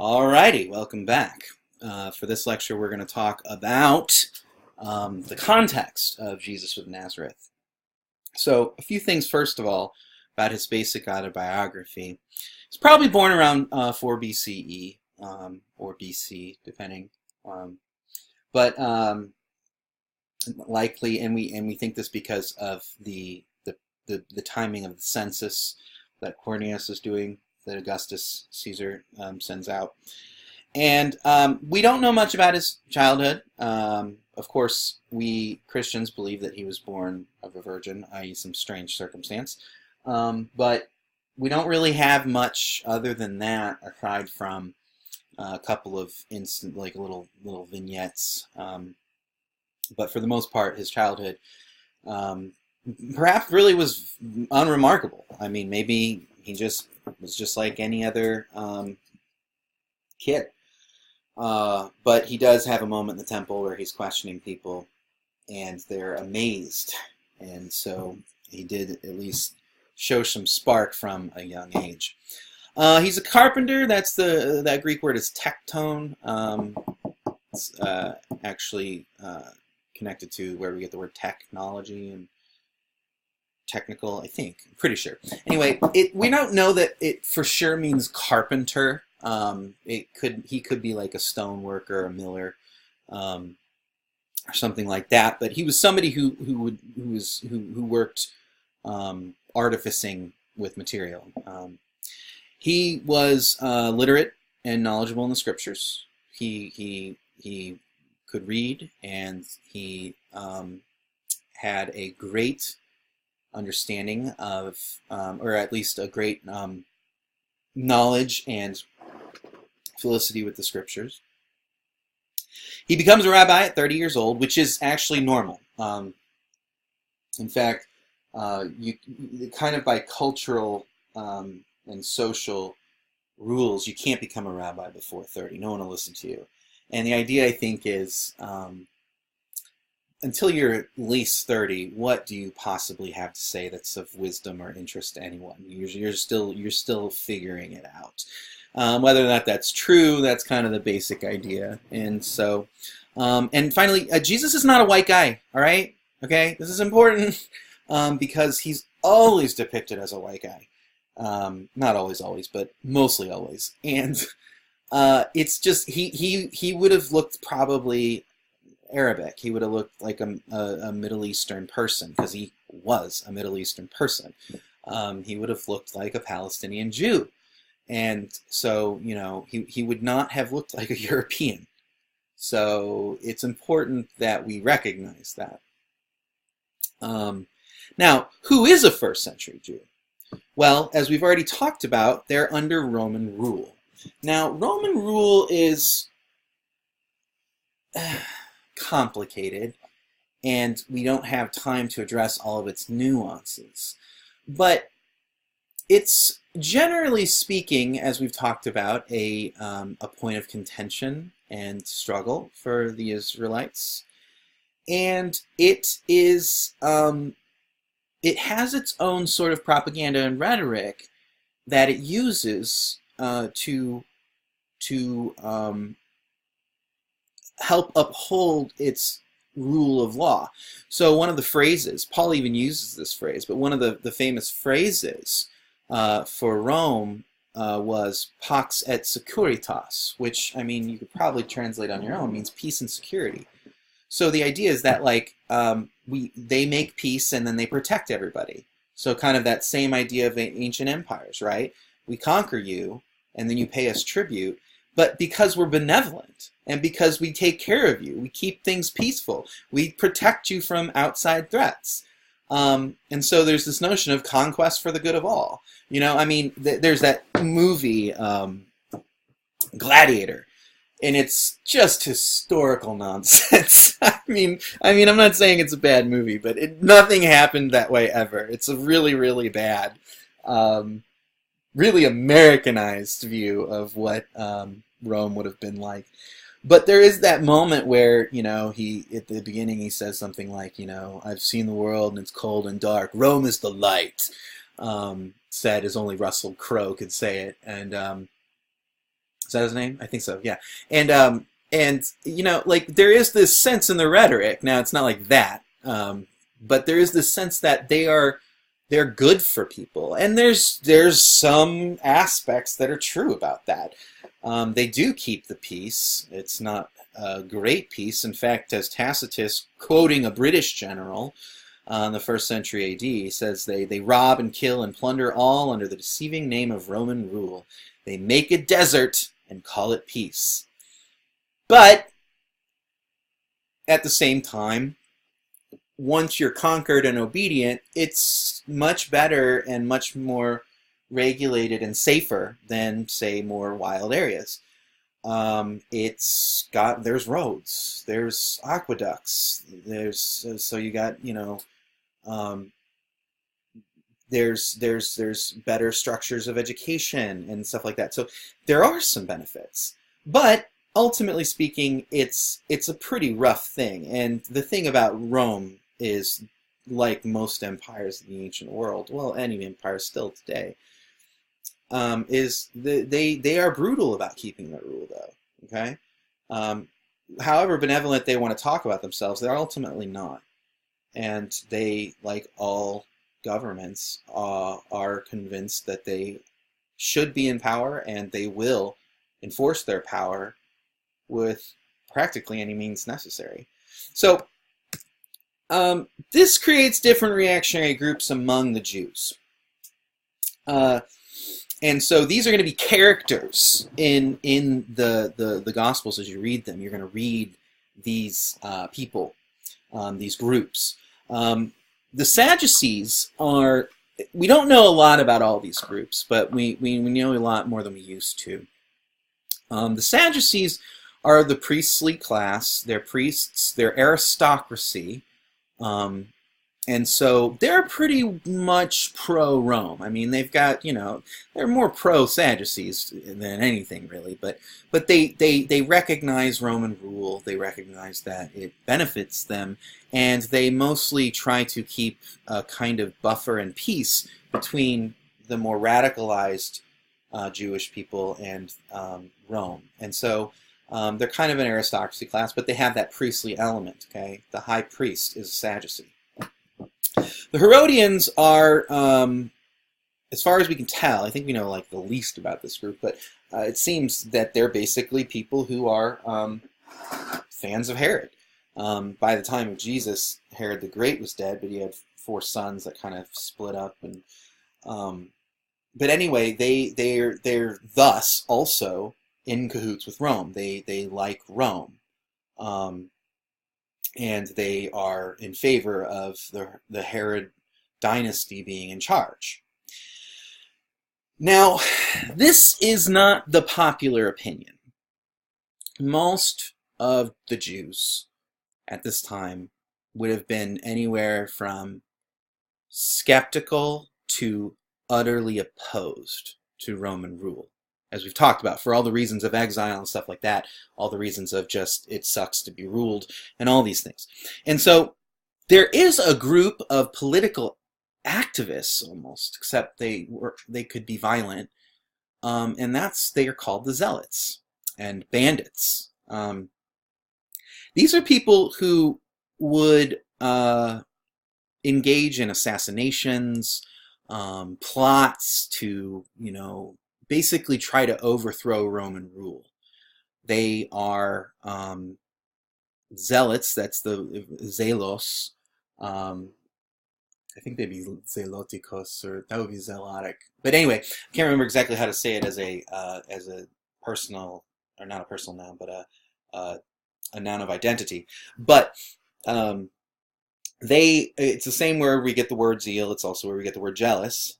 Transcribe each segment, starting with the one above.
Alrighty, welcome back. For this lecture, we're going to talk about the context of Jesus of Nazareth. So, a few things first of all about his basic autobiography. He's probably born around 4 BCE or BC, depending, but likely, and we think this because of the timing of the census that Quirinius is doing, that Augustus Caesar sends out. And we don't know much about his childhood. Of course, we Christians believe that he was born of a virgin, i.e. some strange circumstance. But we don't really have much other than that, aside from a couple of little vignettes. But for the most part, his childhood perhaps really was unremarkable. I mean, maybe he was just like any other kid. But he does have a moment in the temple where he's questioning people, and they're amazed. And so he did at least show some spark from a young age. He's a carpenter. That Greek word is tekton. It's actually connected to where we get the word technology and technical, I think. I'm pretty sure. Anyway, we don't know that it for sure means carpenter. He could be like a stone worker, a miller, or something like that. But he was somebody who worked artificing with material. He was literate and knowledgeable in the scriptures. He could read, and he had a great understanding of, or at least a great knowledge and felicity with the scriptures. He becomes a rabbi at 30 years old, which is actually normal. In fact, you kind of by cultural and social rules, you can't become a rabbi before 30. No one will listen to you. And the idea, I think, is until you're at least 30, what do you possibly have to say that's of wisdom or interest to anyone? You're still figuring it out. Whether or not that's true, that's kind of the basic idea. And so, and finally, Jesus is not a white guy. All right, okay, this is important because he's always depicted as a white guy. Not always, but mostly always. And it's just he would have looked probably Arabic. He would have looked like a Middle Eastern person, because he was a Middle Eastern person. He would have looked like a Palestinian Jew. And so, he would not have looked like a European. So it's important that we recognize that. Now, who is a first century Jew? Well, as we've already talked about, they're under Roman rule. Now, Roman rule is complicated, and we don't have time to address all of its nuances. But it's, generally speaking, as we've talked about, a point of contention and struggle for the Israelites. And it is, it has its own sort of propaganda and rhetoric that it uses to help uphold its rule of law. So one of the phrases, Paul even uses this phrase, but one of the famous phrases for Rome was pax et securitas, which, I mean, you could probably translate on your own, means peace and security. So the idea is that, like, they make peace and then they protect everybody. So kind of that same idea of ancient empires, right? We conquer you and then you pay us tribute, but because we're benevolent and because we take care of you, we keep things peaceful, we protect you from outside threats. And so there's this notion of conquest for the good of all. I mean, there's that movie, Gladiator, and it's just historical nonsense. I mean, I'm not saying it's a bad movie, but nothing happened that way ever. It's a really, really bad, really Americanized view of what Rome would have been like. But there is that moment where, he, at the beginning, he says something like, I've seen the world and it's cold and dark. Rome is the light. Said as only Russell Crowe could say it. And Is that his name? I think so. Yeah. And you know, like there is this sense in the rhetoric. Now it's not like that, but there is this sense that they're good for people, and there's some aspects that are true about that. They do keep the peace. It's not a great peace. In fact, as Tacitus, quoting a British general in the 1st century AD, says they rob and kill and plunder all under the deceiving name of Roman rule. They make a desert and call it peace. But at the same time, once you're conquered and obedient, it's much better and much more regulated and safer than, say, more wild areas. There's roads, there's aqueducts, so you got, you know, there's better structures of education and stuff like that. So there are some benefits, but ultimately speaking, it's a pretty rough thing. And the thing about Rome is, like most empires in the ancient world, well, any empire still today, they are brutal about keeping their rule, though. Okay, however benevolent they want to talk about themselves, they're ultimately not, and they, like all governments, are convinced that they should be in power, and they will enforce their power with practically any means necessary. So this creates different reactionary groups among the Jews. And so these are going to be characters in the Gospels as you read them. You're going to read these people, these groups. The Sadducees are, we don't know a lot about all these groups, but we know a lot more than we used to. The Sadducees are the priestly class. They're priests, they're aristocracy. And so they're pretty much pro-Rome. I mean, they've got, you know, they're more pro-Sadducees than anything, really. But they recognize Roman rule. They recognize that it benefits them. And they mostly try to keep a kind of buffer and peace between the more radicalized Jewish people and Rome. And so they're kind of an aristocracy class, but they have that priestly element, okay? The high priest is a Sadducee. The Herodians are, as far as we can tell, I think we know like the least about this group, but it seems that they're basically people who are fans of Herod. By the time of Jesus, Herod the Great was dead, but he had 4 sons that kind of split up. And but anyway, they're thus also in cahoots with Rome. They like Rome. And they are in favor of the Herod dynasty being in charge. Now, this is not the popular opinion. Most of the Jews at this time would have been anywhere from skeptical to utterly opposed to Roman rule. As we've talked about, for all the reasons of exile and stuff like that, all the reasons of just it sucks to be ruled, and all these things. And so there is a group of political activists, almost, except they could be violent, and they are called the Zealots and bandits. These are people who would engage in assassinations, plots to, you know, basically try to overthrow Roman rule. They are zealots, that's the zelos. I think they'd be zelotikos, or that would be zealotic. But anyway, I can't remember exactly how to say it as a personal, or not a personal noun, but a noun of identity. But it's the same where we get the word zeal, it's also where we get the word jealous.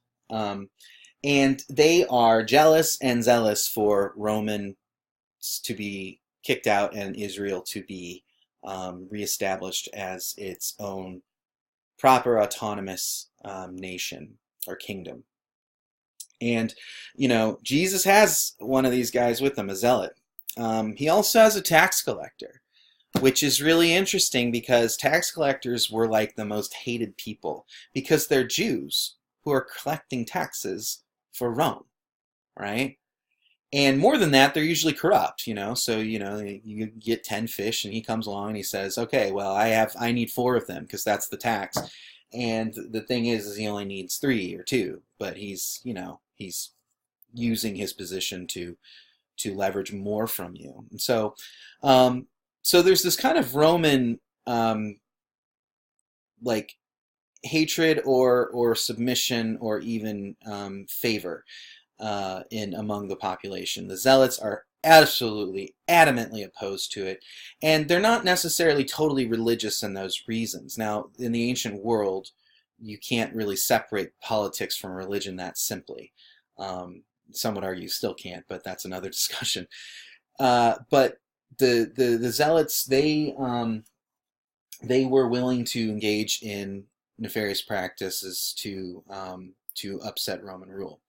And they are jealous and zealous for Romans to be kicked out and Israel to be reestablished as its own proper autonomous nation or kingdom. And, you know, Jesus has one of these guys with him, a zealot. He also has a tax collector, which is really interesting because tax collectors were like the most hated people because they're Jews who are collecting taxes for Rome, right? And more than that, they're usually corrupt, you know. So, you know, you get 10 fish and he comes along and he says, okay, well, I need 4 of them because that's the tax. And the thing is he only needs 3 or 2, but he's, you know, he's using his position to leverage more from you. And so, so there's this kind of Roman, like, hatred or submission or even favor in among the population. The zealots are absolutely adamantly opposed to it, and they're not necessarily totally religious in those reasons. Now, in the ancient world, you can't really separate politics from religion that simply. Some would argue you still can't, but that's another discussion. But the zealots, they were willing to engage in nefarious practices to upset Roman rule.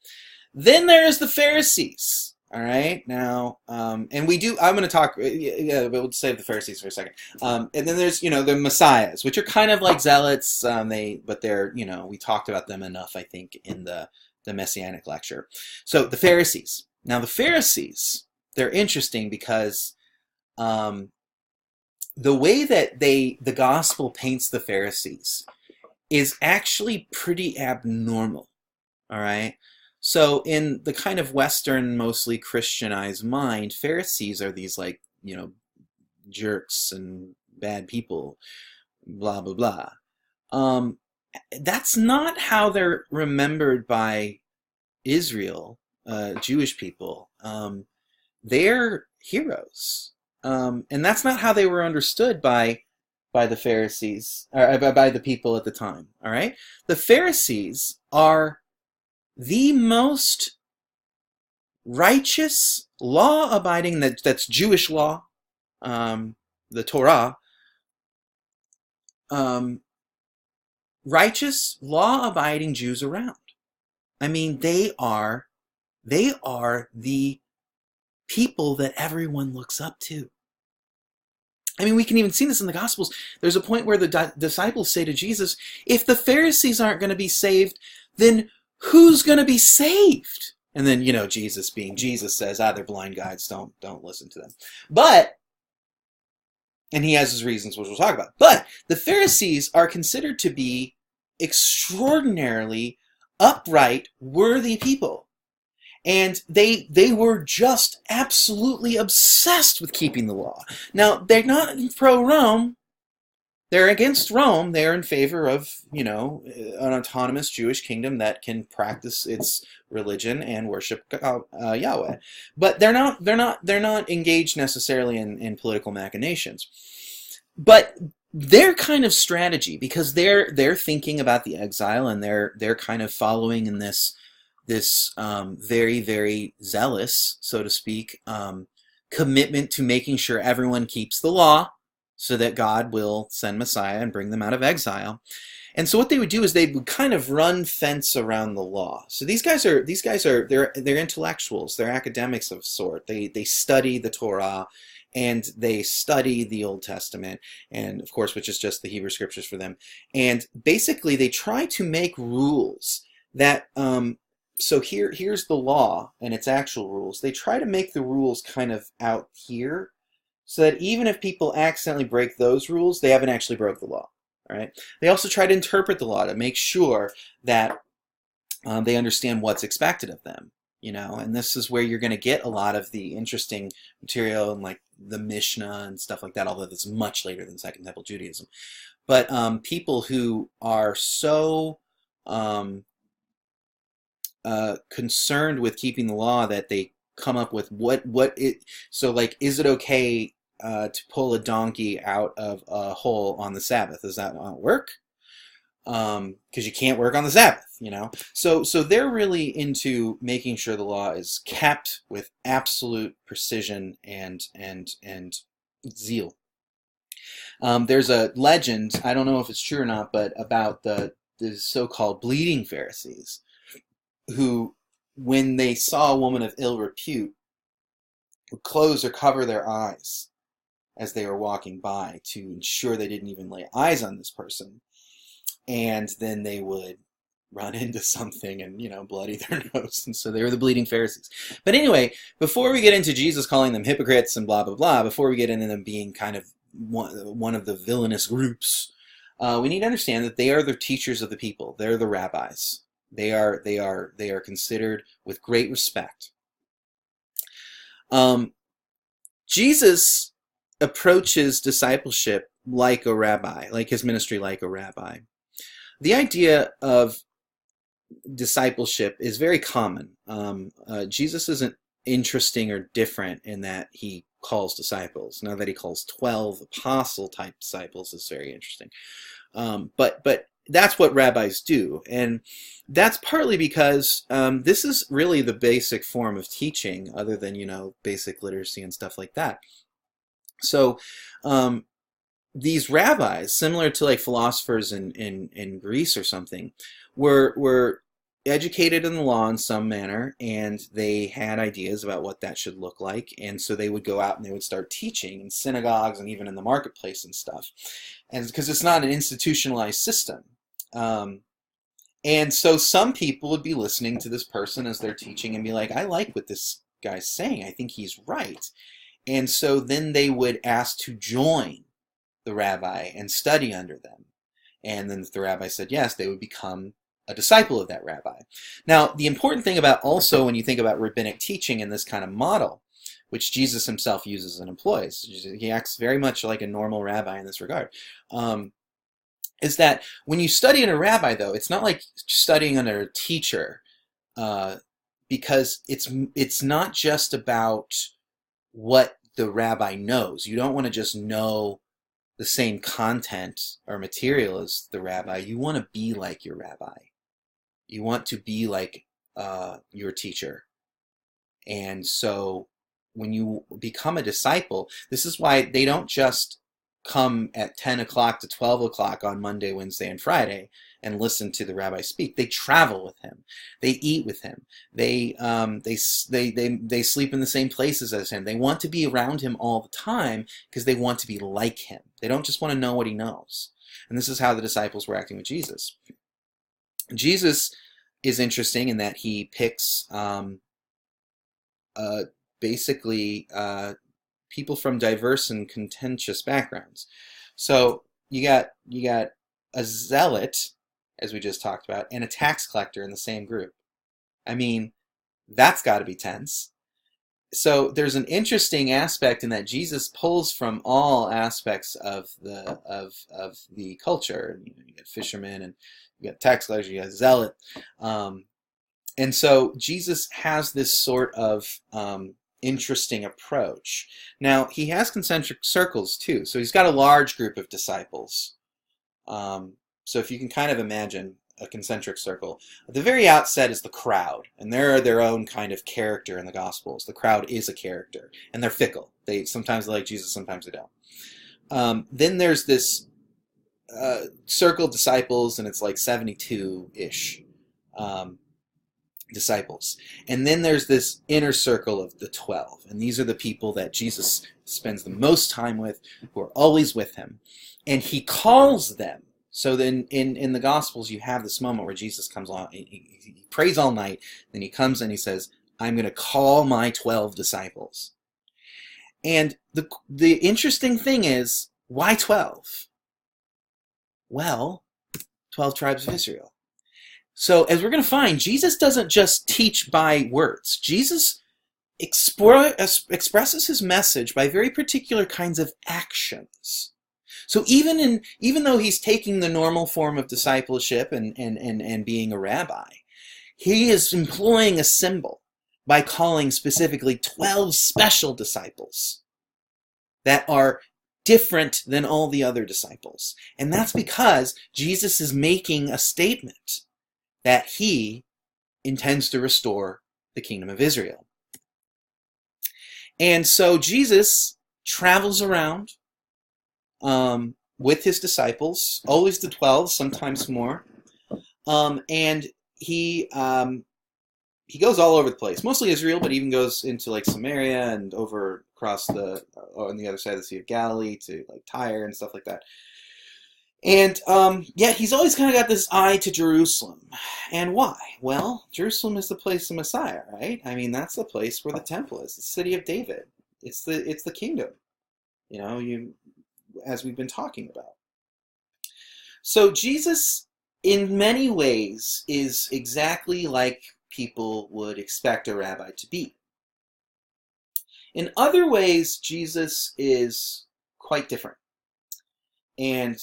Then there's the Pharisees. All right, now, and we do. I'm going to talk. Yeah, but we'll save the Pharisees for a second. And then there's, you know, the Messiahs, which are kind of like zealots. But they're, you know, we talked about them enough, I think, in the Messianic lecture. So the Pharisees. Now the Pharisees, they're interesting because the way that the gospel paints the Pharisees is actually pretty abnormal. All right. So in the kind of Western, mostly Christianized mind, Pharisees are these, like, you know, jerks and bad people, blah, blah, blah. That's not how they're remembered by Israel, Jewish people. They're heroes. And that's not how they were understood by the Pharisees, or by the people at the time, all right? The Pharisees are the most righteous, law-abiding, that's Jewish law, the Torah, righteous, law-abiding Jews around. I mean, they are the people that everyone looks up to. I mean, we can even see this in the Gospels. There's a point where the disciples say to Jesus, if the Pharisees aren't going to be saved, then who's going to be saved? And then, you know, Jesus, being Jesus, says, they're blind guides, don't listen to them. But, and he has his reasons, which we'll talk about. But the Pharisees are considered to be extraordinarily upright, worthy people. And they were just absolutely obsessed with keeping the law. Now, they're not pro-Rome. They're against Rome. They're in favor of, you know, an autonomous Jewish kingdom that can practice its religion and worship Yahweh. But they're not engaged necessarily in political machinations. But their kind of strategy, because they're thinking about the exile, and they're kind of following in this very, very zealous, so to speak, commitment to making sure everyone keeps the law, so that God will send Messiah and bring them out of exile. And so what they would do is they would kind of run fence around the law. So these guys are they're intellectuals, they're academics of sort. They study the Torah, and they study the Old Testament, and of course, which is just the Hebrew scriptures for them. And basically they try to make rules that so here's the law and its actual rules. They try to make the rules kind of out here, so that even if people accidentally break those rules, they haven't actually broke the law. All right. They also try to interpret the law to make sure that they understand what's expected of them. You know, and this is where you're going to get a lot of the interesting material, and like the Mishnah and stuff like that, although that's much later than Second Temple Judaism. But people who are so concerned with keeping the law that they come up with so, like, is it okay to pull a donkey out of a hole on the Sabbath? Does that not work? Because you can't work on the Sabbath, you know. So they're really into making sure the law is kept with absolute precision and zeal. There's a legend, I don't know if it's true or not, but about the so-called bleeding Pharisees, who, when they saw a woman of ill repute, would close or cover their eyes as they were walking by to ensure they didn't even lay eyes on this person. And then they would run into something and, bloody their nose. And so they were the bleeding Pharisees. But anyway, before we get into Jesus calling them hypocrites and blah, blah, blah, before we get into them being kind of one of the villainous groups, we need to understand that they are the teachers of the people. They're the rabbis. They are considered with great respect. Jesus approaches discipleship like a rabbi, like his ministry like a rabbi. The idea of discipleship is very common. Jesus isn't interesting or different in that he calls disciples. Now that he calls 12 apostle-type disciples is very interesting. But that's what rabbis do. And that's partly because this is really the basic form of teaching, other than, basic literacy and stuff like that. So these rabbis, similar to like philosophers in Greece or something, were educated in the law in some manner, and they had ideas about what that should look like. And so they would go out and they would start teaching in synagogues and even in the marketplace and stuff. And because it's not an institutionalized system. And so some people would be listening to this person as they're teaching and be like, I like what this guy's saying. I think he's right. And so then they would ask to join the rabbi and study under them. And then if the rabbi said yes, they would become a disciple of that rabbi. Now, the important thing about also when you think about rabbinic teaching in this kind of model, which Jesus himself uses and employs, he acts very much like a normal rabbi in this regard, is that when you study under a rabbi, though, it's not like studying under a teacher, because it's not just about what the rabbi knows. You don't want to just know the same content or material as the rabbi. You want to be like your rabbi. You want to be like your teacher. And so when you become a disciple, this is why they don't just come at 10 o'clock to 12 o'clock on Monday, Wednesday, and Friday and listen to the rabbi speak. They travel with him. They eat with him. They sleep in the same places as him. They want to be around him all the time because they want to be like him. They don't just want to know what he knows. And this is how the disciples were acting with Jesus. Jesus is interesting in that he picks basically people from diverse and contentious backgrounds. So you got a zealot, as we just talked about, and a tax collector in the same group. I mean, that's got to be tense. So there's an interesting aspect in that Jesus pulls from all aspects of the culture. You got fishermen, and you got tax collector, you got zealot, and so Jesus has this sort of interesting approach. Now, he has concentric circles too. So he's got a large group of disciples. So if you can kind of imagine a concentric circle, at the very outset is the crowd, and they're their own kind of character in the Gospels. The crowd is a character, and they're fickle. Sometimes they like Jesus, sometimes they don't. Then there's this circle of disciples, and it's like 72-ish. Disciples. And then there's this inner circle of the 12. And these are the people that Jesus spends the most time with, who are always with him. And he calls them. So then in the Gospels, you have this moment where Jesus comes on, he prays all night, then he comes and he says, I'm going to call my 12 disciples. And the interesting thing is, why 12? Well, 12 tribes of Israel. So, as we're going to find, Jesus doesn't just teach by words. Jesus expresses his message by very particular kinds of actions. So even though he's taking the normal form of discipleship and being a rabbi, he is employing a symbol by calling specifically 12 special disciples that are different than all the other disciples. And that's because Jesus is making a statement that he intends to restore the kingdom of Israel. And so Jesus travels around with his disciples, always the 12, sometimes more, and he goes all over the place, mostly Israel, but even goes into like Samaria and over across on the other side of the Sea of Galilee to like Tyre and stuff like that. And yet he's always kind of got this eye to Jerusalem. And why? Well, Jerusalem is the place of Messiah, right? I mean, that's the place where the temple is, the city of David. It's the kingdom, as we've been talking about. So Jesus, in many ways, is exactly like people would expect a rabbi to be. In other ways, Jesus is quite different. And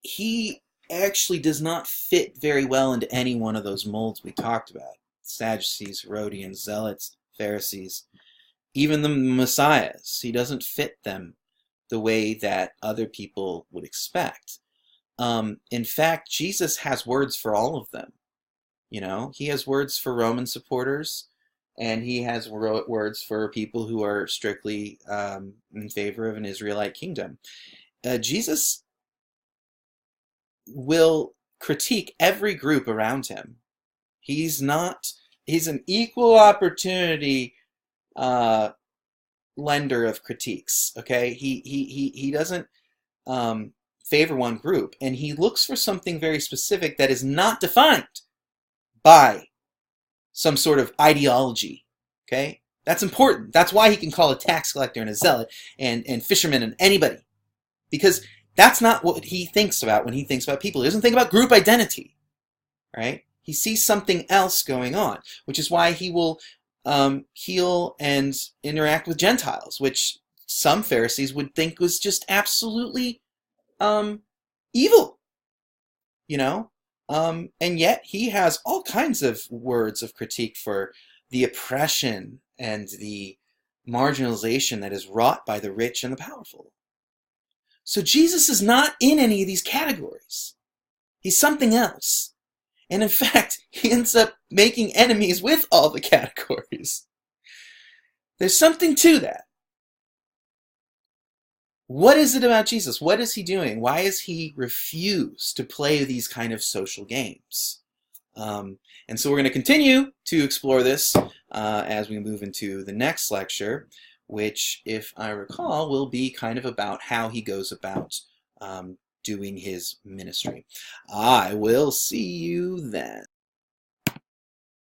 he actually does not fit very well into any one of those molds we talked about. Sadducees, Herodians, Zealots, Pharisees, even the Messiahs. He doesn't fit them the way that other people would expect. In fact, Jesus has words for all of them. He has words for Roman supporters, and he has words for people who are strictly in favor of an Israelite kingdom. Jesus will critique every group around him. He's an equal opportunity lender of critiques. Okay, he doesn't favor one group, and he looks for something very specific that is not defined by some sort of ideology. Okay, that's important. That's why he can call a tax collector and a zealot and fisherman and anybody, because that's not what he thinks about when he thinks about people. He doesn't think about group identity, right? He sees something else going on, which is why he will heal and interact with Gentiles, which some Pharisees would think was just absolutely evil, and yet he has all kinds of words of critique for the oppression and the marginalization that is wrought by the rich and the powerful. So Jesus is not in any of these categories. He's something else. And in fact, he ends up making enemies with all the categories. There's something to that. What is it about Jesus? What is he doing? Why does he refuse to play these kind of social games? And so we're going to continue to explore this as we move into the next lecture, which, if I recall, will be kind of about how he goes about doing his ministry. I will see you then.